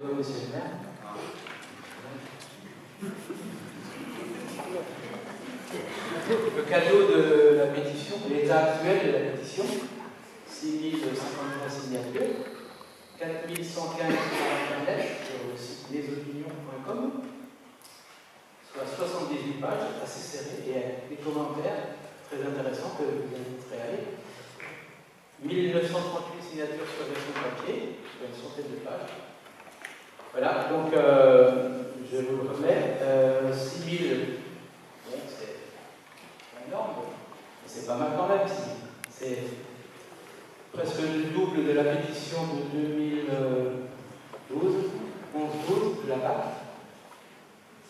Monsieur le maire. Le cadeau de la pétition, l'état actuel de la pétition, 6053 signatures, 4115 sur Internet, sur le site lesopinions.com, soit 78 pages, assez serrées, et des commentaires très intéressants que vous inviterez à lire. 1938 signatures sur version papier, sur une centaine de pages. Voilà, donc je vous le remets. 6000, bon, c'est énorme, mais c'est pas mal quand même. C'est presque le double de la pétition de 2012, 11-12 de la PAC,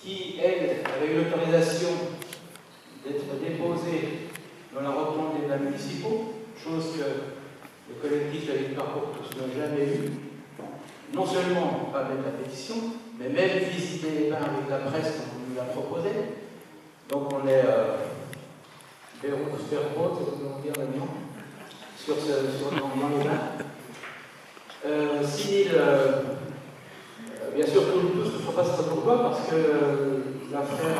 qui, elle, avait eu l'autorisation d'être déposée dans la reprendre des bains municipaux, chose que le collectif La Victoire pour tous n'a jamais eu. Non seulement pas mettre la pétition, mais même visiter les bains avec la presse comme on nous l'a proposé. Donc on est dans les bains. 6000, bien sûr, tout ce ne sera pas Strasbourgeois parce que l'affaire a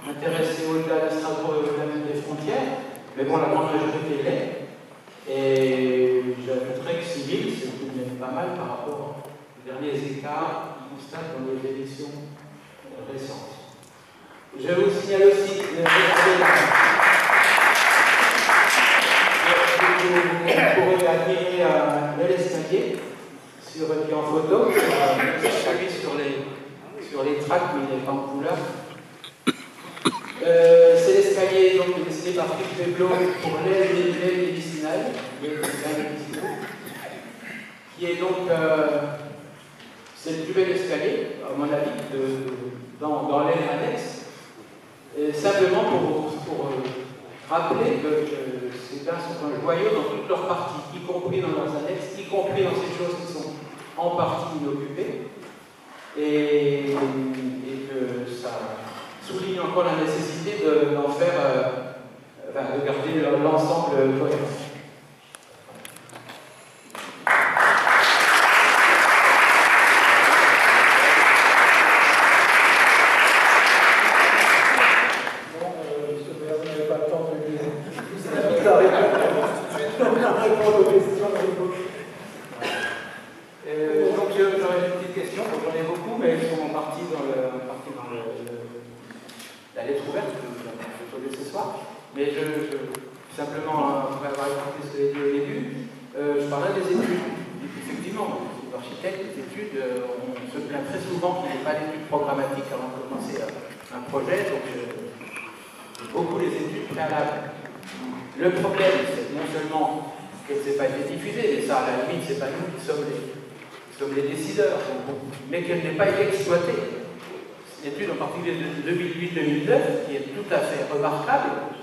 intéressé au-delà de Strasbourg et au-delà même des frontières, mais bon, la grande majorité l'est. Et j'ajouterais que 6000, c'est tout de même pas mal par rapport aux derniers écarts qu'on constate dans les élections récentes. Je vous signale aussi vous pourrez admirer un bel escalier qui est en photo, celui sur les tracts, mais il n'est pas en couleur. C'est l'escalier dessiné par Philippe Peblo pour l'aile médicinale, qui est donc c'est le plus bel escalier, à mon avis, dans l'aile annexe. Et simplement pour rappeler que ces bains sont un joyau dans toutes leurs parties, y compris dans leurs annexes, y compris dans ces choses qui sont en partie inoccupées, et que ça souligne encore la nécessité d'en faire, de garder l'ensemble cohérent. Mais simplement, après avoir écouté ce que j'ai dit au début, je parlais des études. Effectivement, l'architecte, les études, on se plaint très souvent qu'il n'y ait pas d'études programmatiques avant de commencer un projet, donc beaucoup les études préalables. Le problème, c'est non seulement qu'elle ne s'est pas été diffusée, et ça, à la limite, c'est pas nous qui sommes les décideurs, mais qu'elle n'ait pas été exploitée. Une étude en particulier de 2008-2009, qui est tout à fait remarquable,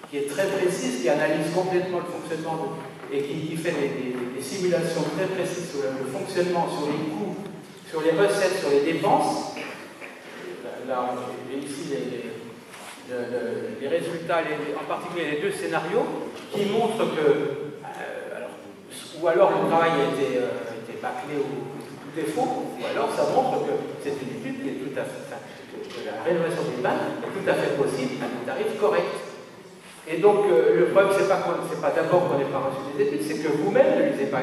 qui est très précise, qui analyse complètement le fonctionnement et qui fait des simulations très précises sur le fonctionnement, sur les coûts, sur les recettes, sur les dépenses. Là, j'ai ici les résultats, en particulier les deux scénarios, qui montrent que, ou alors le travail a été bâclé ou tout est faux, ou alors ça montre que c'est une étude qui est tout à fait, que la rénovation des bains est tout à fait possible à des tarifs corrects. Et donc, le problème, c'est pas d'abord qu'on n'ait pas reçu des études, c'est que vous-même ne les avez pas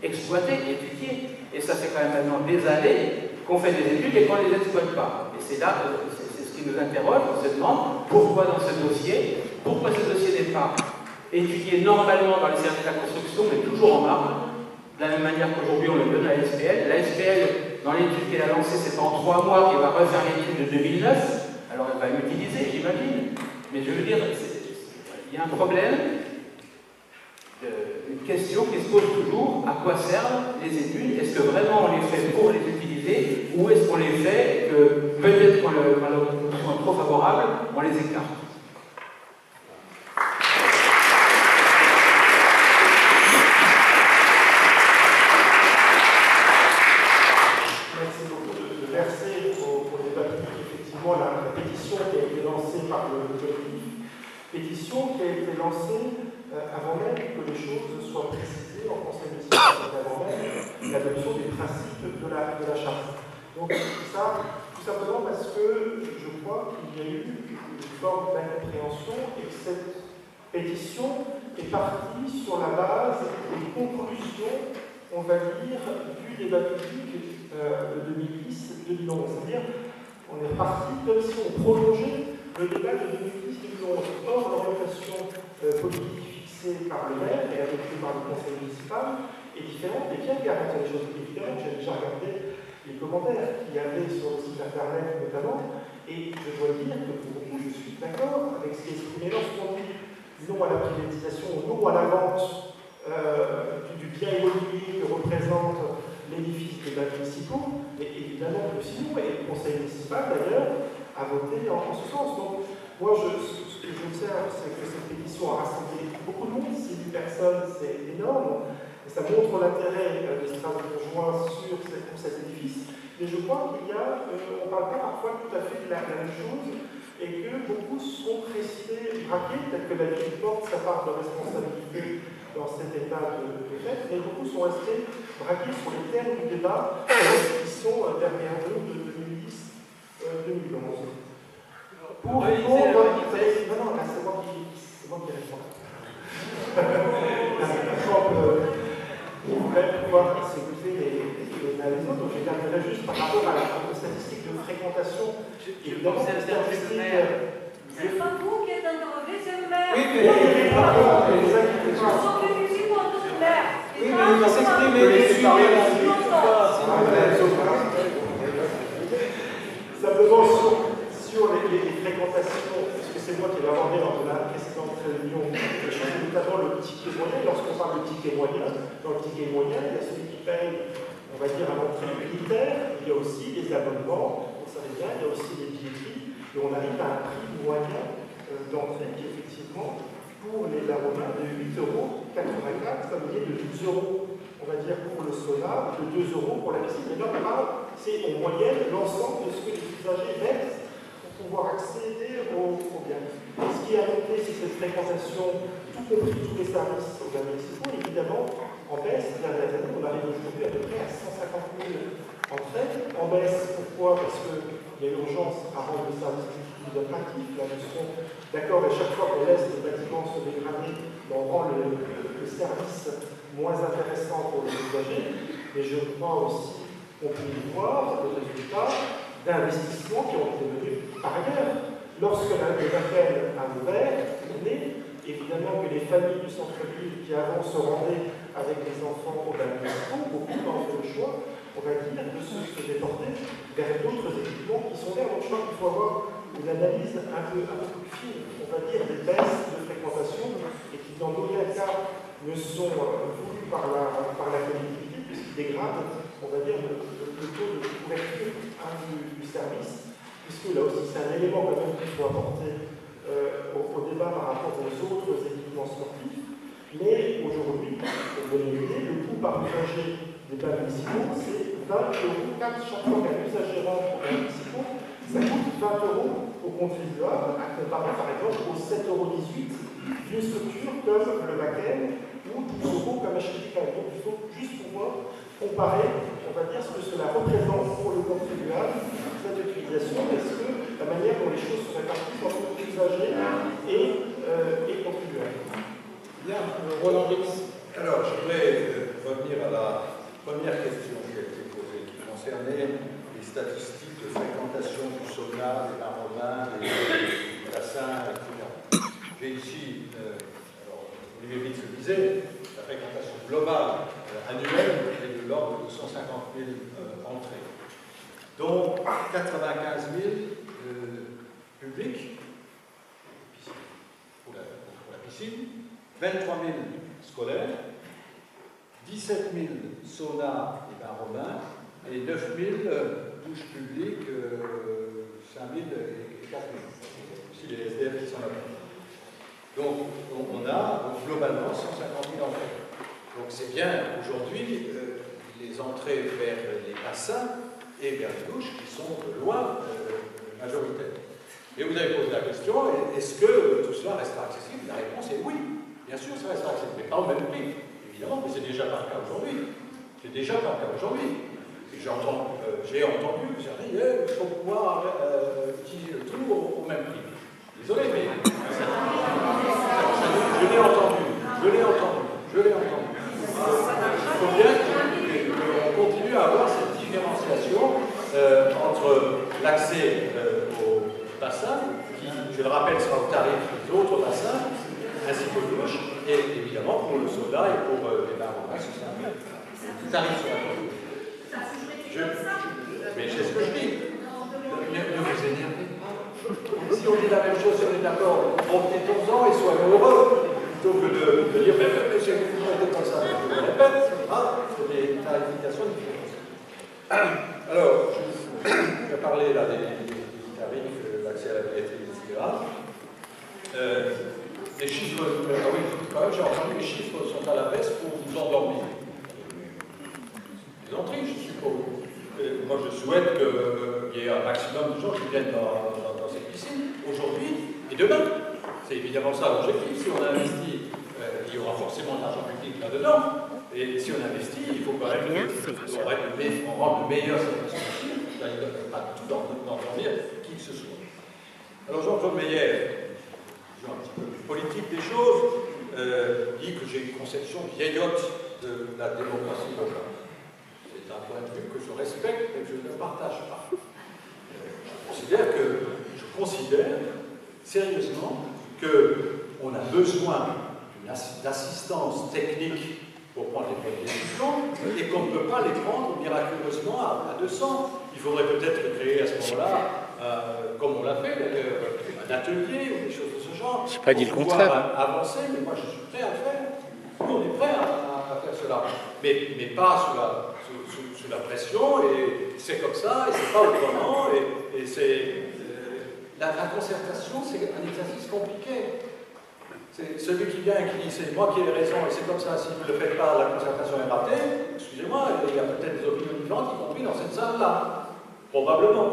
exploitées, étudiées. Et ça fait quand même maintenant des années qu'on fait des études et qu'on ne les exploite pas. Et c'est là, c'est ce qui nous interroge, on se demande pourquoi dans ce dossier n'est pas étudié normalement dans les services de la construction, mais toujours en marbre, de la même manière qu'aujourd'hui on le donne à la SPL. La SPL, dans l'étude qu'elle a lancée, c'est en 3 mois qu'elle va refaire l'étude de 2009, alors elle va l'utiliser, j'imagine. Mais je veux dire, il y a un problème, une question qui se pose toujours, à quoi servent les études? Est-ce que vraiment on les fait pour les utiliser, ou est-ce qu'on les fait que peut-être quand l'option est trop favorable, on les écarte? Merci beaucoup de verser pour les papiers, effectivement, la pétition qui a été lancée par le collectif. Pétition qui a été lancée avant même que les choses soient précisées en conseil municipal, avant même l'adoption des principes de la charte. Donc ça, tout simplement parce que je crois qu'il y a eu une forme d'incompréhension et que cette pétition est partie sur la base des conclusions, on va dire, du débat public de 2010-2011. C'est-à-dire, on est reparti comme si on prolongeait le débat de 2010-2011. Or, l'orientation politique fixée par le maire et adoptée par le conseil municipal est différente et bien garantir les choses. Évidemment, j'ai déjà regardé les commentaires qu'il y avait sur le site internet notamment, et je dois dire que pour beaucoup, je suis d'accord avec ce qui est exprimé lorsqu'on dit non à la privatisation, non à la vente du bien immobilier que représente l'édifice des bâtiments municipaux, mais évidemment que sinon, et le conseil municipal d'ailleurs a voté en ce sens. Donc, moi, ce que je observe, c'est que cette pétition a rassemblé beaucoup de monde, 6 000 personnes, c'est énorme, et ça montre l'intérêt des Strasbourgeois sur cet édifice. Mais je crois qu'il y a, on ne parle pas parfois tout à fait de la même chose, et que beaucoup sont restés braqués, peut-être que la ville porte sa part de responsabilité dans cet état de fait, mais beaucoup sont restés braqués sur les termes du débat qui sont derrière nous de 2010-2011. Pour répondre, non, là c'est moi qui réponds. Vous voulez pouvoir s'écouter les uns les autres, donc je regarderai juste par rapport aux statistiques de fréquentation. Évidemment, c'est une statistique. C'est pas vous qui êtes interrogé, c'est le maire. Oui, mais ils sont venus ici pour entendre le maire. Oui, mais il va s'exprimer. Simplement sur les fréquentations, puisque c'est moi qui l'ai abordé lors de la précédente réunion, notamment le ticket moyen. Lorsqu'on parle de ticket moyen, dans le ticket moyen, il y a celui qui paye, on va dire, à l'entrée unitaire, il y a aussi les abonnements, vous savez bien, il y a aussi les billetteries, et on arrive à un prix moyen d'entrée qui, effectivement, pour les Romains, de 8,84 €, ça veut dire de 12 €, on va dire, pour le sauna, de 2 € pour la piscine. Et là, on parle, c'est en moyenne l'ensemble de ce que les usagers versent pour pouvoir accéder aux biens. Ce qui a monté, c'est cette fréquentation, tout compris tous les services aux biens municipaux, évidemment, en baisse. Dernières années, on arrive aujourd'hui à peu près à 150 000 entrées. En baisse, pourquoi? Parce qu'il y a urgence à rendre le service plus attractif. Là, nous serons d'accord, et chaque fois qu'on laisse les bâtiments se dégrader, on rend le service moins intéressant pour les usagers. Mais je crois aussi qu'on peut y voir le résultat d'investissements qui ont été menés par ailleurs. Lorsque les appels a ouvert, évidemment que les familles du centre-ville qui avant se rendaient avec des enfants au bain municipaux, beaucoup ont fait le choix, on va dire, de se déporter vers d'autres équipements qui sont là. Donc je crois qu'il faut avoir une analyse un peu plus fine, on va dire, des baisses de fréquentation et qui dans aucun cas ne sont voulues par la collectivité, puisqu'ils dégradent, on va dire, le taux de couverture du service, puisque là aussi c'est un élément quand même qu'il faut apporter au débat par rapport aux autres équipements sportifs. Mais aujourd'hui, pour donner une idée, le coût par usager des bains municipaux, c'est 20 € chaque fois qu'un usager rentre aux bains municipaux, ça coûte 20 € aux contribuables, à comparer par exemple aux 7,18 € d'une structure comme le Wacken ou 12 € comme HLK. Donc il faut juste pouvoir comparer, on va dire, ce que cela représente pour le contribuable, cette utilisation, est-ce que la manière dont les choses sont réparties entre usagers et contribuables. Bien, Roland Rix. Alors, je voudrais revenir à la première question qui a été posée, qui concernait les statistiques de fréquentation du sauna, des bains romains, des bassins, etc. J'ai ici, alors, Olivier Ritz le disait, la fréquentation globale annuelle est de l'ordre de 150 000 entrées, dont 95 000 publics pour la piscine, 23 000 scolaires, 17 000 saunas et bains romains, et 9 000 douches publiques, 5 000 et 4 000. Aussi les SDF qui sont là-bas. Donc, on a globalement 150 000 entrées. Donc, c'est bien aujourd'hui les entrées vers les bassins et vers les douches qui sont de loin majoritaires. Et vous avez posé la question, est-ce que tout cela restera accessible? La réponse est oui. Bien sûr, ça restera accessible, mais pas au même prix, évidemment, mais c'est déjà pas le cas aujourd'hui. C'est déjà pas le cas aujourd'hui. Je j'ai entendu, vous avez dit, il faut pouvoir utiliser le tout au même prix. Désolé, mais je l'ai entendu. Il faut bien qu'on continue à avoir cette différenciation entre l'accès au bassin, qui, je le rappelle, sera au tarif des autres bassins, ainsi qu'aux douches, et évidemment pour le soda et pour les bains en ce sera le tarif sur la douche. Mais c'est ce que je dis. Ne vous énervez pas. Si on dit la même chose, si on est d'accord, revenez-en et soyons heureux. Plutôt que de dire, mais j'ai toujours été comme ça. Je le répète, c'est des tarifications différentes. Alors, je vais parler là des tarifs, l'accès à la billetterie, etc. Les chiffres, oui, quand même, j'ai entendu que les chiffres sont à la baisse pour vous endormir. Les entrées, je suppose. Moi, je souhaite qu'il y ait un maximum de gens qui viennent dans cette piscine, aujourd'hui et demain. C'est évidemment ça l'objectif. Si on investit, il y aura forcément de l'argent public là-dedans. Et si on investit, il faut quand même on rende le meilleur service possible. Il ne faut pas tout d'endormir qui que ce soit. Alors, Jean-Claude Meyer, un petit peu plus politique des choses, dit que j'ai une conception vieillotte de la démocratie locale. C'est un point de vue que je respecte et que je ne partage pas. Je considère sérieusement qu'on a besoin d'assistance technique pour prendre les bonnes décisions et qu'on ne peut pas les prendre miraculeusement à 200. Il faudrait peut-être créer à ce moment-là, comme on l'a fait d'ailleurs, un atelier ou des choses de ce genre. Je n'ai pas dit le contraire. Avancer, mais moi je suis prêt à le faire. Nous, on est prêt à faire cela. Mais pas sous la pression, et c'est comme ça, et c'est pas autrement, et c'est... La concertation, c'est un exercice compliqué. C'est celui qui vient et qui dit c'est moi qui ai raison et c'est comme ça, si vous ne le faites pas, la concertation est ratée. Excusez-moi, il y a peut-être des opinions différentes, y compris dans cette salle-là. Probablement.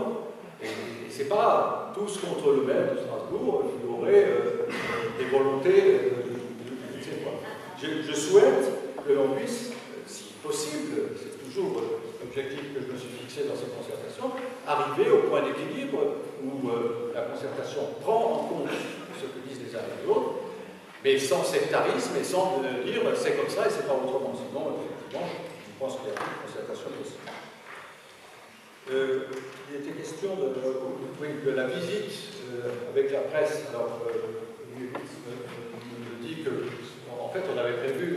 Et c'est pas tous contre le maire de Strasbourg qui aurait des volontés je ne sais quoi. Je souhaite que l'on puisse, si possible, c'est toujours l'objectif que je me suis fixé dans cette concertation, arriver au point d'équilibre où la concertation prend en compte ce que disent les uns et les autres, mais sans sectarisme et sans dire c'est comme ça et c'est pas autrement. Sinon, effectivement, je pense qu'il y a une concertation possible. Il était question de la visite avec la presse. Alors, me dit que, en fait, on avait prévu.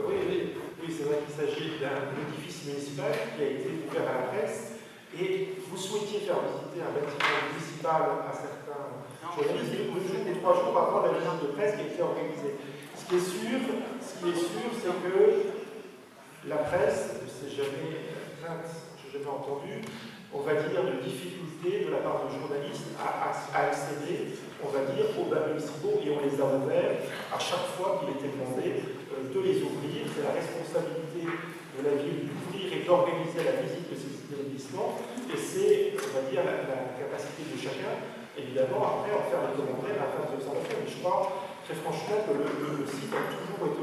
Oui, c'est vrai qu'il s'agit d'un édifice municipal qui a été ouvert à la presse. Et vous souhaitiez faire visiter un bâtiment municipal à certains journalistes 2 jours ou 3 jours avant la visite de presse qui a été organisée. Ce qui est sûr, c'est que la presse, je n'ai jamais entendu, on va dire, de difficultés de la part de journalistes à accéder, on va dire, aux bains municipaux, et on les a ouverts à chaque fois qu'il était demandé de les ouvrir. C'est la responsabilité de la ville d'ouvrir et d'organiser la visite de ces établissements, et c'est, on va dire, la capacité de chacun, évidemment, après, en faire des commentaires, à faire des observations. Mais je crois, très franchement, que le site a toujours été